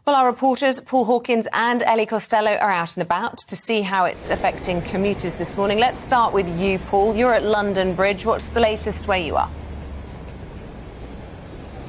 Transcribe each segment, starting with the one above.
Well, our reporters Paul Hawkins and Ellie Costello are out and about to see how it's affecting commuters this morning. Let's start with you, Paul. You're at London Bridge. What's the latest where you are?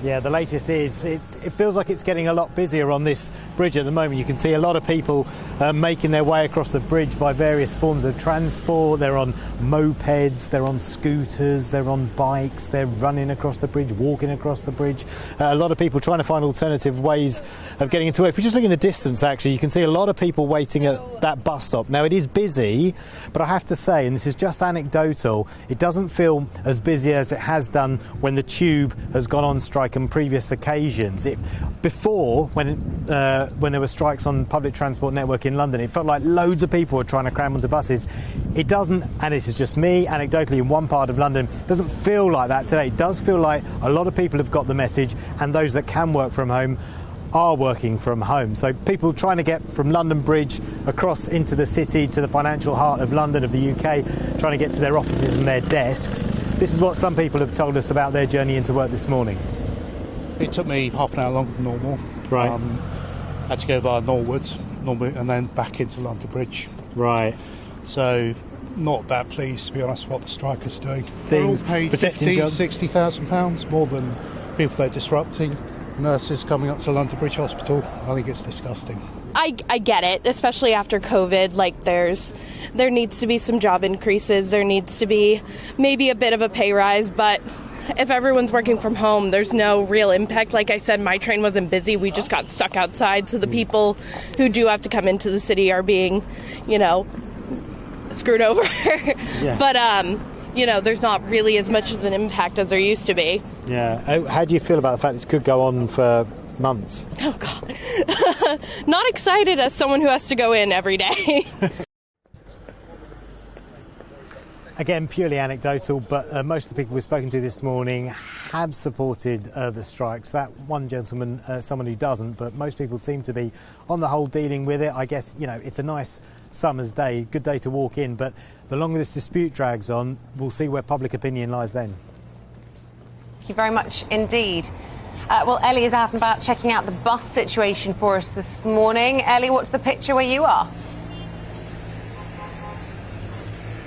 Yeah, the latest is it feels like it's getting a lot busier on this bridge at the moment. You can see a lot of people making their way across the bridge by various forms of transport. They're on mopeds, they're on scooters, they're on bikes, they're running across the bridge, walking across the bridge. A lot of people trying to find alternative ways of getting into it. If you just look in the distance, actually, you can see a lot of people waiting at that bus stop. Now, it is busy, but I have to say, and this is just anecdotal, it doesn't feel as busy as it has done when the tube has gone on strike on previous occasions. Before, when there were strikes on public transport network in London, it felt like loads of people were trying to cram onto buses. It doesn't, and this is just me, anecdotally, in one part of London, it doesn't feel like that today. It does feel like a lot of people have got the message, and those that can work from home are working from home. So people trying to get from London Bridge across into the city, to the financial heart of London, of the UK, trying to get to their offices and their desks. This is what some people have told us about their journey into work this morning. It took me half an hour longer than normal. Right. Had to go via Norwood, and then back into London Bridge. Right. So, not that pleased, to be honest, with what the strikers are doing. Things They're all paid £60,000 more than people they're disrupting. Nurses coming up to London Bridge Hospital. I think it's disgusting. I get it, especially after COVID. Like, there needs to be some job increases. There needs to be maybe a bit of a pay rise, but if everyone's working from home, there's no real impact. Like I said, my train wasn't busy. We just got stuck outside. So the people who do have to come into the city are being, screwed over. Yeah. But, there's not really as much of an impact as there used to be. Yeah. How do you feel about the fact this could go on for months? Oh, God. Not excited as someone who has to go in every day. Again, purely anecdotal, but most of the people we've spoken to this morning have supported the strikes. That one gentleman, someone who doesn't, but most people seem to be, on the whole, dealing with it. I guess, it's a nice summer's day, good day to walk in, but the longer this dispute drags on, we'll see where public opinion lies then. Thank you very much indeed. Well, Ellie is out and about checking out the bus situation for us this morning. Ellie, what's the picture where you are?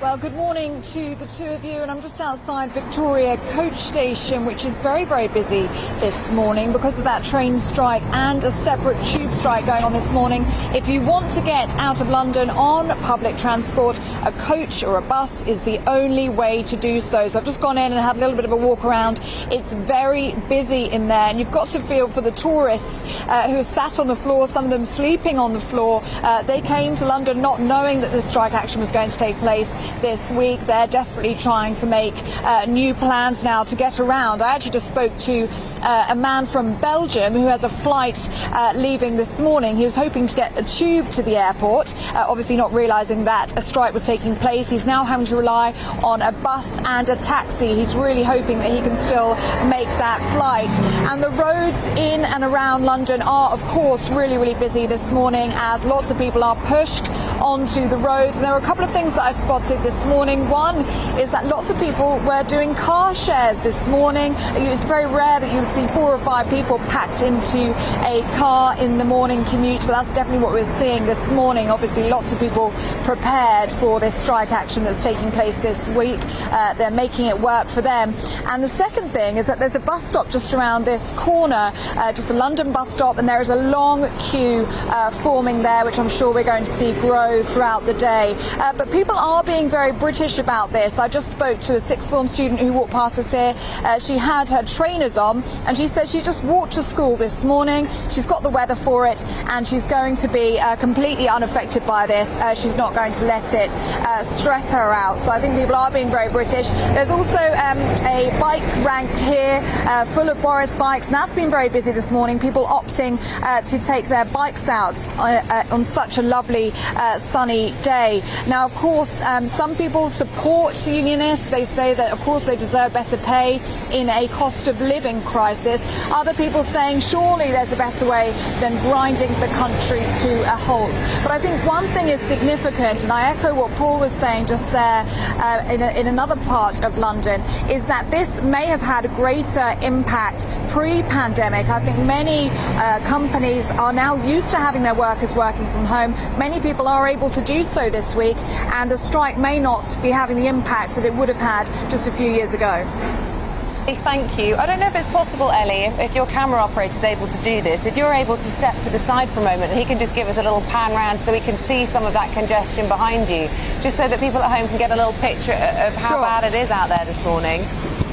Well, good morning to the two of you, and I'm just outside Victoria Coach Station, which is very, very busy this morning because of that train strike and a separate tube strike going on this morning. If you want to get out of London on public transport, a coach or a bus is the only way to do so. So I've just gone in and had a little bit of a walk around. It's very busy in there, and you've got to feel for the tourists who sat on the floor, some of them sleeping on the floor. They came to London not knowing that this strike action was going to take place this week. They're desperately trying to make new plans now to get around. I actually just spoke to a man from Belgium who has a flight leaving this morning. He was hoping to get a tube to the airport, obviously not realising that a strike was taking place. He's now having to rely on a bus and a taxi. He's really hoping that he can still make that flight. And the roads in and around London are, of course, really, really busy this morning as lots of people are pushed onto the roads. And there are a couple of things that I spotted this morning. One is that lots of people were doing car shares this morning. It's very rare that you would see 4 or 5 people packed into a car in the morning commute, but that's definitely what we're seeing this morning. Obviously, lots of people prepared for this strike action that's taking place this week. They're making it work for them. And the second thing is that there's a bus stop just around this corner, just a London bus stop, and there is a long queue forming there, which I'm sure we're going to see grow throughout the day. But people are being very British about this. I just spoke to a sixth form student who walked past us here. She had her trainers on, and she said she just walked to school this morning. She's got the weather for it, and she's going to be completely unaffected by this. She's not going to let it stress her out. So I think people are being very British. There's also a bike rank here full of Boris bikes, and that's been very busy this morning. People opting to take their bikes out on such a lovely sunny day. Now, of course, some people support the unionists. They say that, of course, they deserve better pay in a cost of living crisis. Other people saying surely there's a better way than grinding the country to a halt. But I think one thing is significant, and I echo what Paul was saying just there in another part of London, is that this may have had a greater impact pre-pandemic. I think many companies are now used to having their workers working from home. Many people are able to do so this week, and the strike may not be having the impact that it would have had just a few years ago. Thank you. I don't know if it's possible, Ellie, if your camera operator is able to do this, if you're able to step to the side for a moment and he can just give us a little pan round so we can see some of that congestion behind you, just so that people at home can get a little picture of how bad it is out there this morning.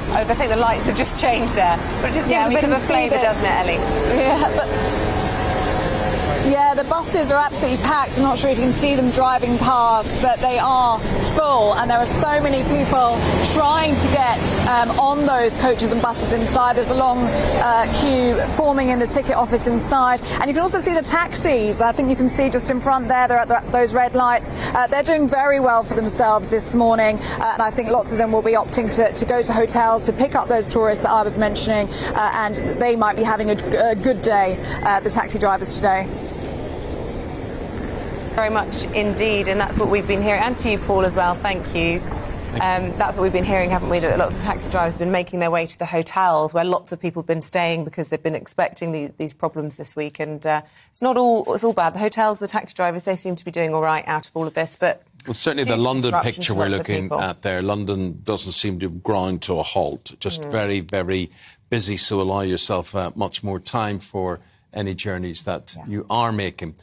Oh, I think the lights have just changed there. But it just gives a bit of a flavour, doesn't it, Ellie? Yeah, the buses are absolutely packed. I'm not sure if you can see them driving past, but they are full, and there are so many people trying to get on those coaches and buses inside. There's a long queue forming in the ticket office inside, and you can also see the taxis. I think you can see just in front there, they're at those red lights. They're doing very well for themselves this morning, and I think lots of them will be opting to go to hotels to pick up those tourists that I was mentioning, and they might be having a good day, the taxi drivers today. Very much indeed, and that's what we've been hearing. And to you, Paul, as well, thank you. That's what we've been hearing, haven't we, that lots of taxi drivers have been making their way to the hotels where lots of people have been staying because they've been expecting these problems this week. And it's all bad. The hotels, the taxi drivers, they seem to be doing all right out of all of this. But well, certainly the London picture we're looking at there, London doesn't seem to grind to a halt. Just very, very busy, so allow yourself much more time for any journeys that you are making.